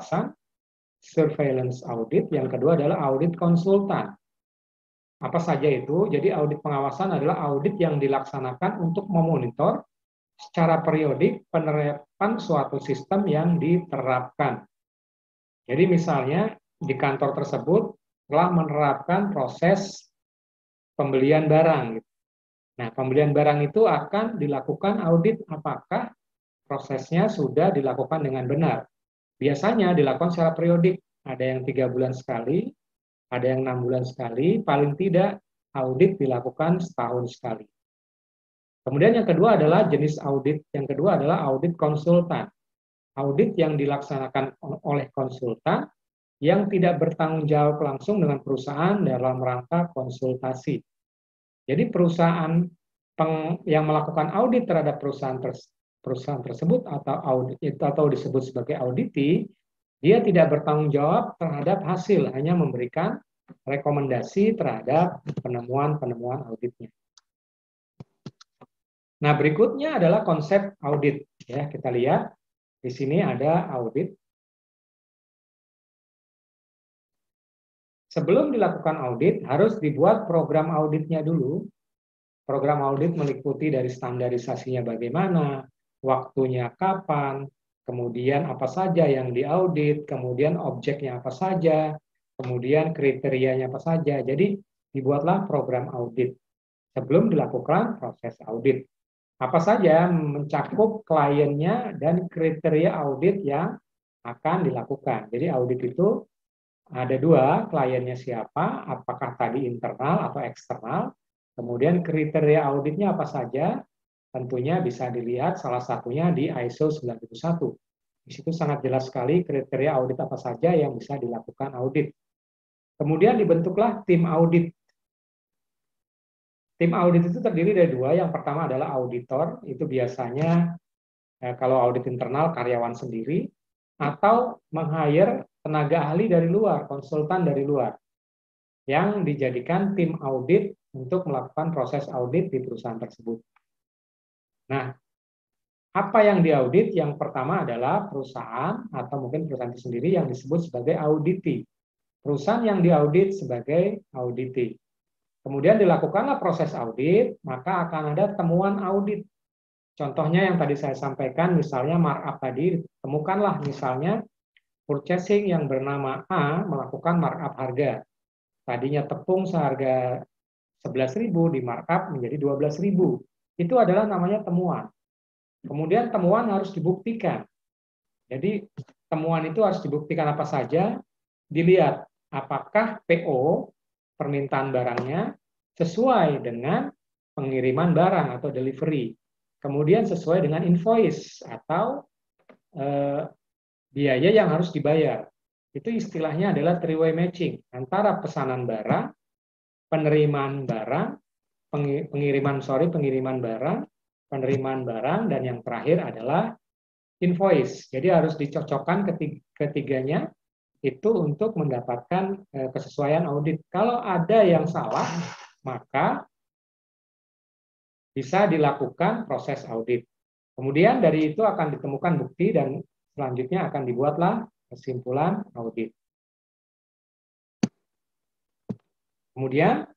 pengawasan, surveillance audit, yang kedua adalah audit konsultan. Apa saja itu? Jadi audit pengawasan adalah audit yang dilaksanakan untuk memonitor secara periodik penerapan suatu sistem yang diterapkan. Jadi misalnya di kantor tersebut telah menerapkan proses pembelian barang. Nah, pembelian barang itu akan dilakukan audit apakah prosesnya sudah dilakukan dengan benar. Biasanya dilakukan secara periodik. Ada yang 3 bulan sekali, ada yang 6 bulan sekali, paling tidak audit dilakukan setahun sekali. Kemudian yang kedua adalah jenis audit. Yang kedua adalah audit konsultan. Audit yang dilaksanakan oleh konsultan yang tidak bertanggung jawab langsung dengan perusahaan dalam rangka konsultasi. Jadi perusahaan yang melakukan audit terhadap perusahaan tersebut atau disebut sebagai auditi, dia tidak bertanggung jawab terhadap hasil, hanya memberikan rekomendasi terhadap penemuan-penemuan auditnya. Nah, berikutnya adalah konsep audit. Ya, kita lihat di sini ada audit. Sebelum dilakukan audit, harus dibuat program auditnya dulu. Program audit meliputi dari standarisasinya bagaimana, waktunya kapan, kemudian apa saja yang diaudit, kemudian objeknya apa saja, kemudian kriterianya apa saja. Jadi dibuatlah program audit sebelum dilakukan proses audit. Apa saja mencakup kliennya dan kriteria audit yang akan dilakukan. Jadi audit itu ada 2, kliennya siapa, apakah tadi internal atau eksternal, kemudian kriteria auditnya apa saja, tentunya bisa dilihat salah satunya di ISO 9001. Di situ sangat jelas sekali kriteria audit apa saja yang bisa dilakukan audit. Kemudian dibentuklah tim audit. Tim audit itu terdiri dari 2, yang pertama adalah auditor, itu biasanya kalau audit internal karyawan sendiri, atau meng-hire tenaga ahli dari luar, konsultan dari luar, yang dijadikan tim audit untuk melakukan proses audit di perusahaan tersebut. Nah, apa yang diaudit? Yang pertama adalah perusahaan, atau mungkin perusahaan itu sendiri yang disebut sebagai auditi. Perusahaan yang diaudit sebagai auditi. Kemudian dilakukanlah proses audit, maka akan ada temuan audit. Contohnya yang tadi saya sampaikan, misalnya markup tadi, temukanlah misalnya purchasing yang bernama A melakukan markup harga. Tadinya tepung seharga 11.000 di markup menjadi 12.000. Itu adalah namanya temuan. Kemudian temuan harus dibuktikan. Jadi temuan itu harus dibuktikan apa saja, dilihat apakah PO, permintaan barangnya, sesuai dengan pengiriman barang atau delivery. Kemudian sesuai dengan invoice atau biaya yang harus dibayar. Itu istilahnya adalah three-way matching antara pesanan barang, penerimaan barang, pengiriman barang, penerimaan barang, dan yang terakhir adalah invoice. Jadi harus dicocokkan ketiganya itu untuk mendapatkan kesesuaian audit. Kalau ada yang salah, maka bisa dilakukan proses audit. Kemudian dari itu akan ditemukan bukti dan selanjutnya akan dibuatlah kesimpulan audit. Kemudian